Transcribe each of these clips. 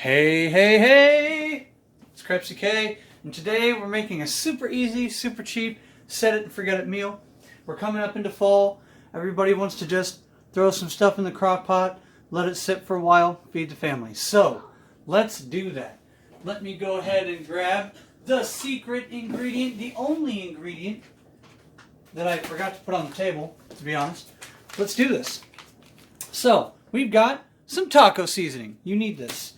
Hey, hey, hey! It's Krepsyk, and today we're making a super easy, super cheap, set it and forget it meal. We're coming up into fall. Everybody wants to just throw some stuff in the crock pot, let it sit for a while, feed the family. So, let's do that. Let me go ahead and grab the secret ingredient, the only ingredient that I forgot to put on the table, to be honest. Let's do this. So, we've got some taco seasoning. You need this.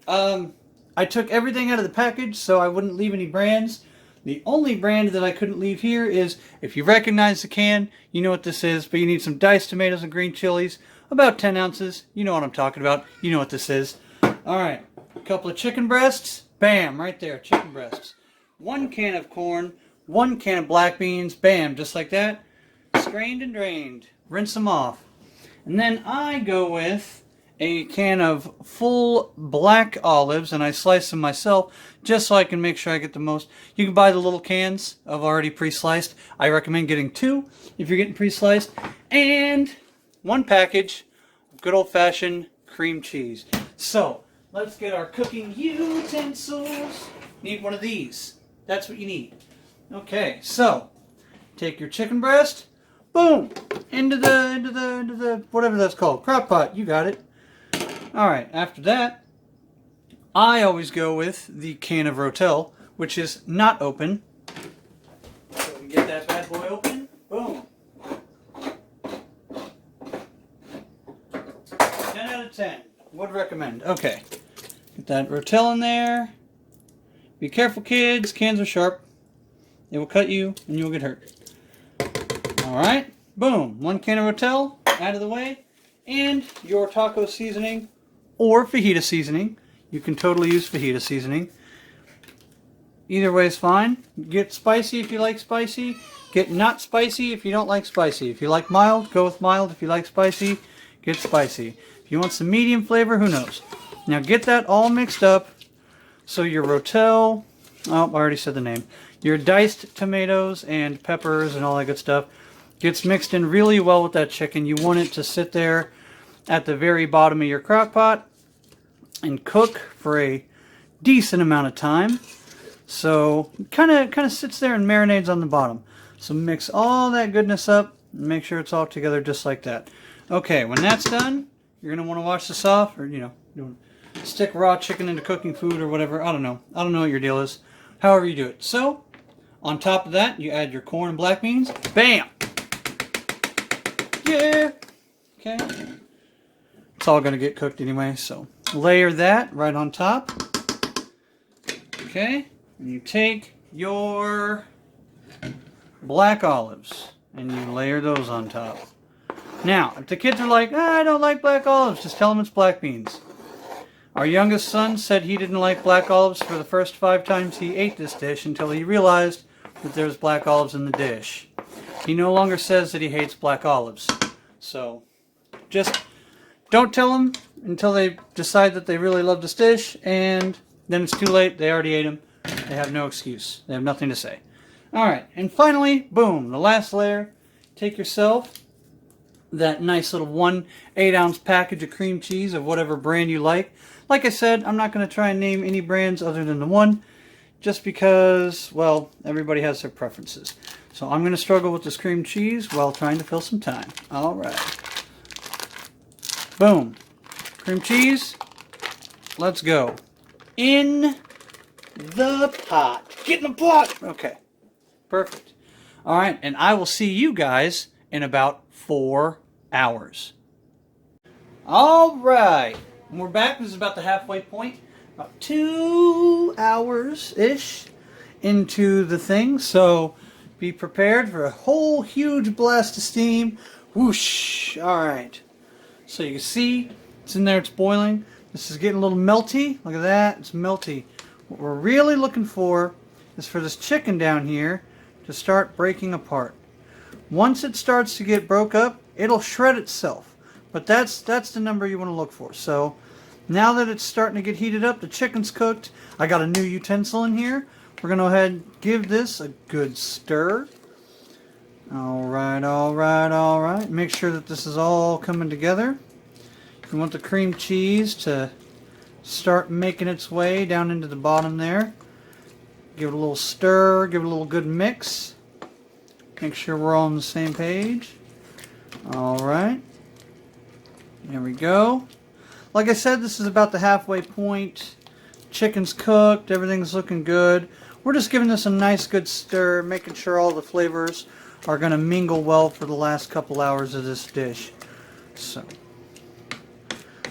I took everything out of the package so I wouldn't leave any brands. The only brand that I couldn't leave here is, if you recognize the can, you know what this is, but you need some diced tomatoes and green chilies, about 10 ounces. You know what I'm talking about. You know what this is. Alright, a couple of chicken breasts. Bam, right there, chicken breasts. 1 can of corn, 1 can of black beans. Bam, just like that. Strained and drained. Rinse them off. And then I go with a can of full black olives, and I slice them myself just so I can make sure I get the most. You can buy the little cans of already pre-sliced. I recommend getting 2 if you're getting pre-sliced. And 1 package of good old-fashioned cream cheese. So, let's get our cooking utensils. Need one of these. That's what you need. Okay, so take your chicken breast, boom, into the whatever that's called, crock pot. You got it. All right. After that, I always go with the can of Rotel, which is not open. So we can get that bad boy open. Boom. 10 out of 10. Would recommend. Okay. Get that Rotel in there. Be careful, kids. Cans are sharp. They will cut you and you'll get hurt. Alright. Boom. 1 can of Rotel out of the way. And your taco seasoning or fajita seasoning. You can totally use fajita seasoning. Either way is fine. Get spicy if you like spicy. Get not spicy if you don't like spicy. If you like mild, go with mild. If you like spicy, get spicy. If you want some medium flavor, who knows? Now get that all mixed up. So your Rotel, oh, I already said the name. Your diced tomatoes and peppers and all that good stuff gets mixed in really well with that chicken. You want it to sit there at the very bottom of your crock pot and cook for a decent amount of time. So kind of sits there and marinades on the bottom. So mix all that goodness up and make sure it's all together just like that. Okay, when that's done, you're going to want to wash this off, or stick raw chicken into cooking food or whatever. I don't know what your deal is. However you do it. So, on top of that, you add your corn and black beans. Bam! Yeah! Okay. It's all going to get cooked anyway, so layer that right on top. Okay. And you take your black olives and you layer those on top. Now, if the kids are like, I don't like black olives, just tell them it's black beans. Our youngest son said he didn't like black olives for the first 5 times he ate this dish until he realized that there's black olives in the dish. He no longer says that he hates black olives. So, just don't tell them until they decide that they really love this dish, and then it's too late. They already ate them. They have no excuse. They have nothing to say. Alright, and finally, boom, the last layer. Take yourself that nice little 1 8-ounce package of cream cheese of whatever brand you like. Like I said, I'm not going to try and name any brands other than the one, just because, well, everybody has their preferences. So I'm going to struggle with this cream cheese while trying to fill some time. Alright. Boom. Cream cheese. Let's go. In the pot. Get in the pot! Okay. Perfect. Alright, and I will see you guys in about 4 hours. Alright. We're back. This is about the halfway point. About 2 hours-ish into the thing. So be prepared for a whole huge blast of steam. Whoosh. Alright. So you can see it's in there. It's boiling. This is getting a little melty. Look at that. It's melty. What we're really looking for is for this chicken down here to start breaking apart. Once it starts to get broke up, it'll shred itself. But that's the number you want to look for. So now that it's starting to get heated up, the chicken's cooked. I got a new utensil in here. We're going to go ahead and give this a good stir. Alright, alright, alright. Make sure that this is all coming together. If you want the cream cheese to start making its way down into the bottom there. Give it a little stir, give it a little good mix. Make sure we're all on the same page. Alright. There we go. Like I said, this is about the halfway point. Chicken's cooked, everything's looking good. We're just giving this a nice good stir, making sure all the flavors are going to mingle well for the last couple hours of this dish. So,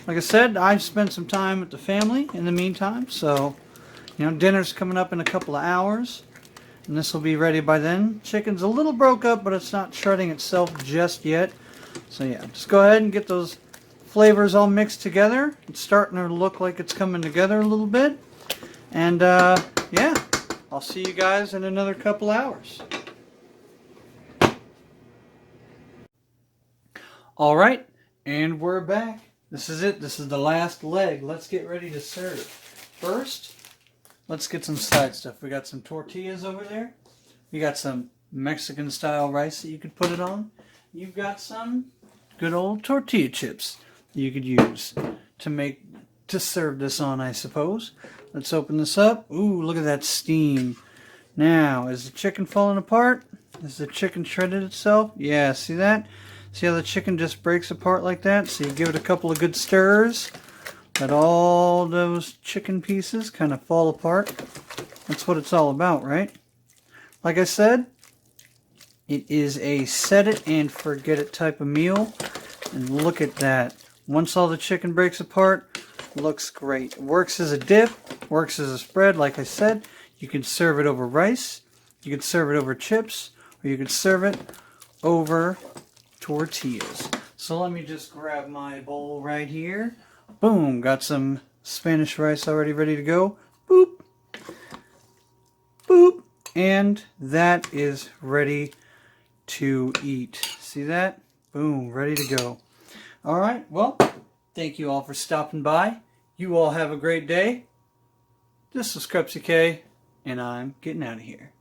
like I said, I've spent some time with the family in the meantime, so, you know, dinner's coming up in a couple of hours, and this will be ready by then. Chicken's a little broke up, but it's not shredding itself just yet. So yeah, just go ahead and get those flavors all mixed together. It's starting to look like it's coming together a little bit. And yeah, I'll see you guys in another couple hours. Alright, and we're back. This is it. This is the last leg. Let's get ready to serve. First, let's get some side stuff. We got some tortillas over there. We got some Mexican style rice that you could put it on. You've got some good old tortilla chips that you could use to serve this on, I suppose. Let's open this up. Ooh, look at that steam. Now, is the chicken falling apart? Is the chicken shredded itself? Yeah, see that? See how the chicken just breaks apart like that? So you give it a couple of good stirs. Let all those chicken pieces kind of fall apart. That's what it's all about, right? Like I said, it is a set it and forget it type of meal. And look at that. Once all the chicken breaks apart, looks great. It works as a dip, works as a spread, like I said. You can serve it over rice, you can serve it over chips, or you can serve it over tortillas. So let me just grab my bowl right here. Boom, got some Spanish rice already ready to go. Boop. Boop. And that is ready to eat. See that? Boom, ready to go. Alright, well, thank you all for stopping by. You all have a great day. This is Krepsyk, and I'm getting out of here.